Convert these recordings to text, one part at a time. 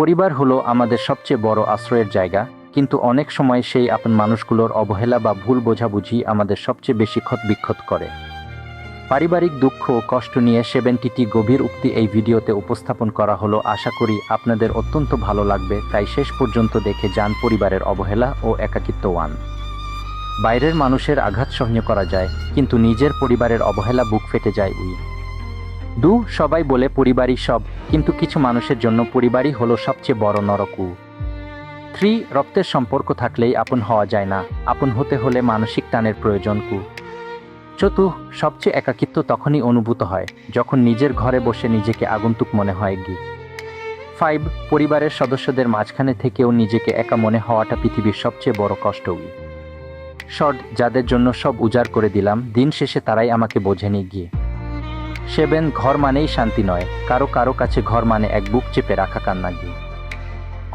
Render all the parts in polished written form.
পরিবার হলো আমাদের সবচেয়ে বড় আশ্রয়ের জায়গা, কিন্তু অনেক সময় সেই আপন মানুষগুলোর অবহেলা বা ভুল বোঝাবুঝি আমাদের সবচেয়ে বেশি ক্ষত-বিক্ষত করে। পারিবারিক দুঃখ ও কষ্ট নিয়ে 70টি গভীর উক্তি এই ভিডিওতে উপস্থাপন করা হলো। আশা করি আপনাদের অত্যন্ত ভালো লাগবে, তাই শেষ পর্যন্ত দেখে যান। পরিবারের অবহেলা ও একাকিত্ব। 1। বাইরের মানুষের আঘাত সহ্য করা যায়, কিন্তু নিজের পরিবারের অবহেলা বুক ফেটে যায়। 2। সবাই বলে পরিবারই সব, কিন্তু কিছু মানুষের জন্য পরিবারই হলো সবচেয়ে বড় নরক। 3। রক্তের সম্পর্ক থাকলেই আপন হওয়া যায় না, আপন হতে হলে মানসিক টানের প্রয়োজন। 4। সবচেয়ে একাকিত্ব তখনই অনুভূত হয় যখন নিজের ঘরে বসে নিজেকে আগন্তুক মনে হয়। 5। পরিবারের সদস্যদের মাঝখানে থেকেও নিজেকে একা মনে হওয়াটা পৃথিবীর সবচেয়ে বড় কষ্ট। শর্ট, যাদের জন্য সব উজাড় করে দিলাম, দিন শেষে তারাই আমাকে বোঝেনি। 7। ঘর মানেই শান্তি নয়, কারো কারো কাছে ঘর মানে এক বুক চেপে রাখা কান্না।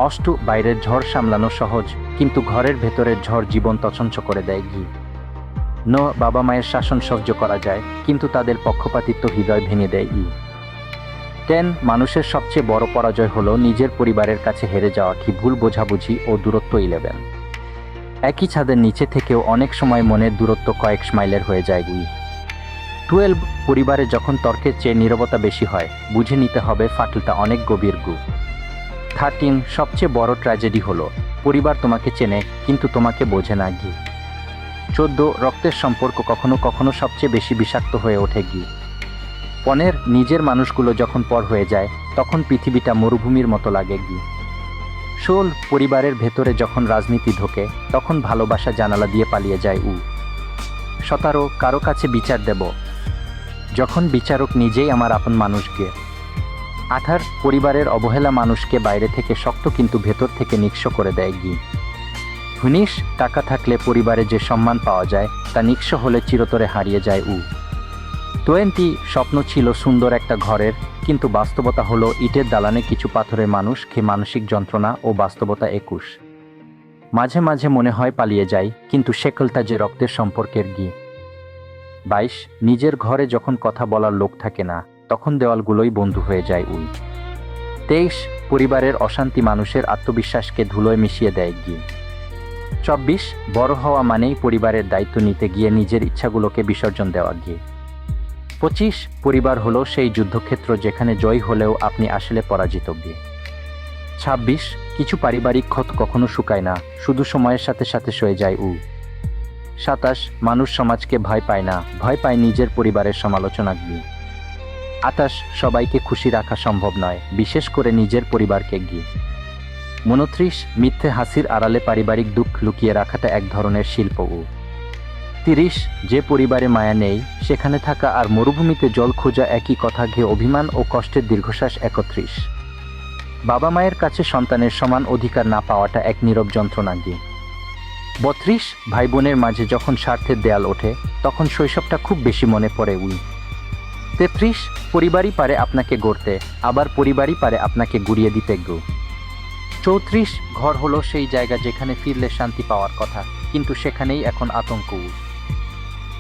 8। বাইরের ঝড় সামলানো সহজ, কিন্তু ঘরের ভেতরের ঝড় জীবন তছনছ করে দেয়। 9। বাবা মায়ের শাসন সহ্য করা যায়, কিন্তু তাদের পক্ষপাতিত্ব হৃদয় ভেঙে দেয়। 10। মানুষের সবচেয়ে বড় পরাজয় হলো নিজের পরিবারের কাছে হেরে যাওয়া, কি ভুল বোঝাবুঝি ও দূরত্ব। 11। একই ছাদের নিচে থেকেও অনেক সময় মনের দূরত্ব কয়েক মাইলের হয়ে যায়। 12। পরিবারে যখন তর্কের চেয়ে নীরবতা বেশি হয়, বুঝে নিতে হবে ফাটলটা অনেক গভীর। 13। সবচেয়ে বড় ট্র্যাজেডি হলো পরিবার তোমাকে চেনে কিন্তু তোমাকে বোঝে না। 14। রক্তের সম্পর্ক কখনো কখনো সবচেয়ে বেশি বিষাক্ত হয়ে ওঠে। 15। নিজের মানুষগুলো যখন পর হয়ে যায়, তখন পৃথিবীটা মরুভূমির মতো লাগে। 16। পরিবারের ভেতরে যখন রাজনীতি ঢোকে, তখন ভালোবাসা জানালা দিয়ে পালিয়ে যায়। 17। কারো কাছে বিচার দেব যখন বিচারক নিজেই আমার আপন মানুষকে। 18। পরিবারের অবহেলা মানুষকে বাইরে থেকে শক্ত কিন্তু ভেতর থেকে নিঃস্ব করে দেয়। 19। টাকা থাকলে পরিবারে যে সম্মান পাওয়া যায়, তা নিঃস্ব হলে চিরতরে হারিয়ে যায়। 20। স্বপ্ন ছিল সুন্দর একটা ঘরের, কিন্তু বাস্তবতা হলো ইটের দালানে কিছু পাথরের মানুষ, মানসিক যন্ত্রণা ও বাস্তবতা। 21। মাঝে মাঝে মনে হয় পালিয়ে যাই, কিন্তু শেকলটা যে রক্তের সম্পর্কের। 22। নিজের ঘরে যখন কথা বলার লোক থাকে না, তখন দেওয়ালগুলোই বন্ধু হয়ে যায়। 23। পরিবারের অশান্তি মানুষের আত্মবিশ্বাসকে ধুলোয় মিশিয়ে দেয়। 24। বড় হওয়া মানেই পরিবারের দায়িত্ব নিতে গিয়ে নিজের ইচ্ছাগুলোকে বিসর্জন দেওয়া। 25। পরিবার হলো সেই যুদ্ধক্ষেত্র যেখানে জয় হলেও আপনি আসলে পরাজিত। 26। কিছু পারিবারিক ক্ষত কখনো শুকায় না, শুধু সময়ের সাথে সাথে সয়ে যায়। 27। মানুষ সমাজকে ভয় পায় না, ভয় পায় নিজের পরিবারের সমালোচনা। 28। সবাইকে খুশি রাখা সম্ভব নয়, বিশেষ করে নিজের পরিবারকে। 29। মিথ্যে হাসির আড়ালে পারিবারিক দুঃখ লুকিয়ে রাখাটা এক ধরনের শিল্প। 30। যে পরিবারে মায়া নেই, সেখানে থাকা আর মরুভূমিতে জল খোঁজা একই কথা। অভিমান ও কষ্টের দীর্ঘশ্বাস। 31। বাবা মায়ের কাছে সন্তানের সমান অধিকার না পাওয়াটা এক নীরব যন্ত্রণা। 32। ভাই বোনের মাঝে যখন স্বার্থের দেয়াল ওঠে, তখন শৈশবটা খুব বেশি মনে পড়ে। 33। পরিবারই পারে আপনাকে গড়তে, আবার পরিবারই পারে আপনাকে গুড়িয়ে দিতে। 34। ঘর হলো সেই জায়গা যেখানে ফিরলে শান্তি পাওয়ার কথা, কিন্তু সেখানেই এখন আতঙ্ক।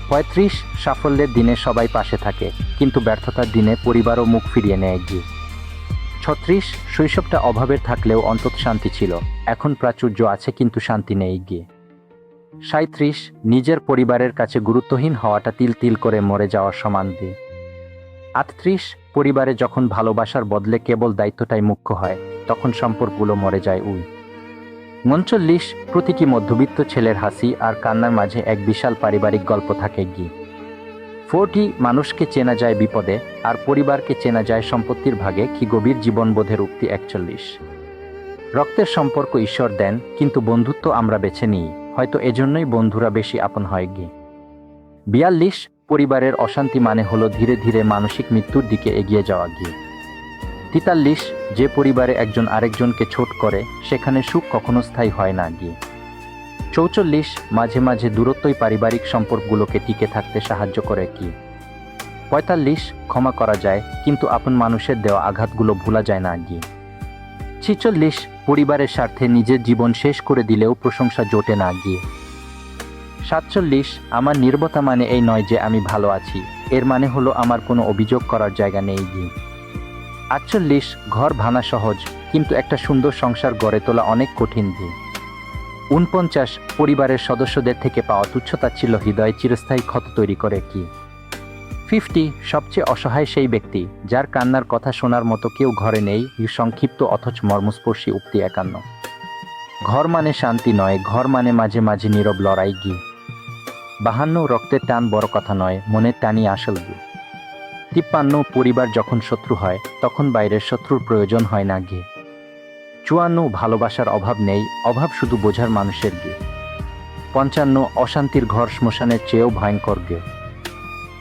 35। সাফল্যের দিনে সবাই পাশে থাকে, কিন্তু ব্যর্থতার দিনে পরিবারও মুখ ফিরিয়ে নেয়। 36। শৈশবটা অভাবের থাকলেও অন্তত শান্তি ছিল, এখন প্রাচুর্য আছে কিন্তু শান্তি নেই। 37। নিজের পরিবারের কাছে গুরুত্বহীন হওয়াটা তিল তিল করে মরে যাওয়ার সমান। 38। পরিবারে যখন ভালোবাসার বদলে কেবল দায়িত্বটাই মুখ্য হয়, তখন সম্পর্কগুলো মরে যায়। 39। প্রতিটি মধ্যবিত্ত ছেলের হাসি আর কান্নার মাঝে এক বিশাল পারিবারিক গল্প থাকে। 40। মানুষকে চেনা যায় বিপদে, আর পরিবারকে চেনা যায় সম্পত্তির ভাগে। কি গভীর জীবনবোধের উক্তি। 41। রক্তের সম্পর্ক ঈশ্বর দেন, কিন্তু বন্ধুত্ব আমরা বেছে নিই, হয়তো এজন্যই বন্ধুরা বেশি আপন হয়। 42। পরিবারের অশান্তি মানে হলো ধীরে ধীরে মানসিক মৃত্যুর দিকে এগিয়ে যাওয়া। 43। যে পরিবারে একজন আরেকজনকে ছোট করে, সেখানে সুখ কখনো স্থায়ী হয় না। 44। মাঝে মাঝে দূরত্বই পারিবারিক সম্পর্কগুলোকে টিকে থাকতে সাহায্য করে। 45। ক্ষমা করা যায়, কিন্তু আপন মানুষের দেওয়া আঘাতগুলো ভোলা যায় না। 46। পরিবারের স্বার্থে নিজের জীবন শেষ করে দিলেও প্রশংসা জোটে না। 47। আমার নীরবতা মানে এই নয় যে আমি ভালো আছি, এর মানে হলো আমার কোনো অভিযোগ করার জায়গা নেই। 48। ঘর ভাঙা সহজ, কিন্তু একটা সুন্দর সংসার গড়ে তোলা অনেক কঠিন দিন। ৪৯ পরিবারের সদস্যদের থেকে পাওয়া তুচ্ছতাচ্ছিল্য হৃদয়ে চিরস্থায়ী ক্ষত তৈরি করে কি। 50 সবচেয়ে অসহায় সেই ব্যক্তি যার কান্নার কথা শোনার মতো কেউ ঘরে নেই। সংক্ষিপ্ত অথচ মর্মস্পর্শী উক্তি ৫১ ঘর মানে শান্তি নয়, ঘর মানে মাঝে মাঝে নীরব লড়াই গি। ৫২ রক্তের টান বড় কথা নয়, মনের টানই আসল গি। ৫৩ পরিবার যখন শত্রু হয় তখন বাইরের শত্রুর প্রয়োজন হয় না গি। ৫৪ ভালোবাসার অভাব নেই, অভাব শুধু বোঝার মানুষের গি। ৫৫ অশান্তির ঘর শ্মশানের চেয়েও ভয়ঙ্কর গে।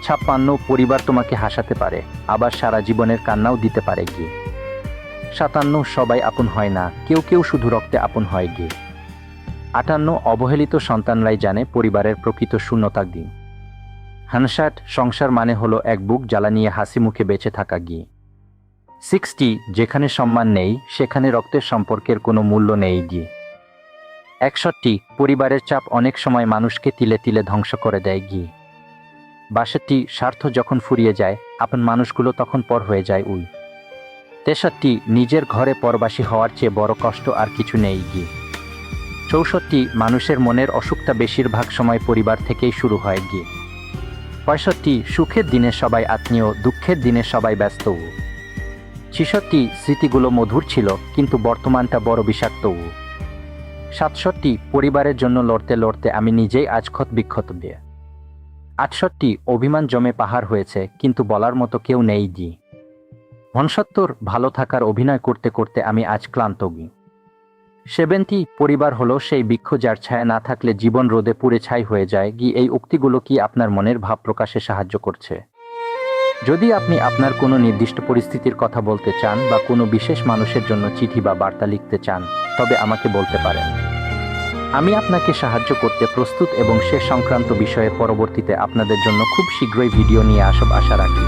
৫৬ পরিবার তোমাকে হাসাতে পারে, আবার সারা জীবনের কান্নাও দিতে পারে গি। ৫৭ সবাই আপন হয় না, কেউ কেউ শুধু রক্তে আপন হয় গি। ৫৮ অবহেলিত সন্তানরাই জানে পরিবারের প্রকৃত শূন্যতা গি। ৬৯ সংসার মানে হলো এক বুক জ্বালা নিয়ে হাসি মুখে বেঁচে থাকা গি। ৬০ যেখানে সম্মান নেই সেখানে রক্তের সম্পর্কের কোনো মূল্য নেই গি। ৬১ পরিবারের চাপ অনেক সময় মানুষকে তিলে তিলে ধ্বংস করে দেয় গি। ৬২ স্বার্থ যখন ফুরিয়ে যায় আপন মানুষগুলো তখন পর হয়ে যায় উই। ৬৩ নিজের ঘরে পরবাসী হওয়ার চেয়ে বড় কষ্ট আর কিছু নেই গি। ৬৪ মানুষের মনের অসুখটা বেশিরভাগ সময় পরিবার থেকেই শুরু হয় গি। ৬৫ সুখের দিনে সবাই আত্মীয়, দুঃখের দিনে সবাই ব্যস্ত। ৬৬ স্মৃতিগুলো মধুর ছিল কিন্তু বর্তমানটা বড় বিষাক্ত। ৬৭ পরিবারের জন্য লড়তে লড়তে আমি নিজেই আজ ক্ষত বিক্ষত দিয়ে। ৬৮ অভিমান জমে পাহাড় হয়েছে কিন্তু বলার মতো কেউ নেই গি। ৬৯ ভালো থাকার অভিনয় করতে করতে আমি আজ ক্লান্ত গি। ৭০ পরিবার হলো সেই বৃক্ষ যার ছায়া না থাকলে জীবন রোদে পুড়ে ছাই হয়ে যায় গি। এই উক্তিগুলো কি আপনার মনের ভাব প্রকাশে সাহায্য করছে? যদি আপনি আপনার কোনো নির্দিষ্ট পরিস্থিতির কথা বলতে চান বা কোনো বিশেষ মানুষের জন্য চিঠি বা বার্তা লিখতে চান তবে আমাকে বলতে পারেন। আমি আপনাকে সাহায্য করতে প্রস্তুত এবং সে সংক্রান্ত বিষয়ে পরবর্তীতে আপনাদের জন্য খুব শীঘ্রই ভিডিও নিয়ে আসব আশা রাখি।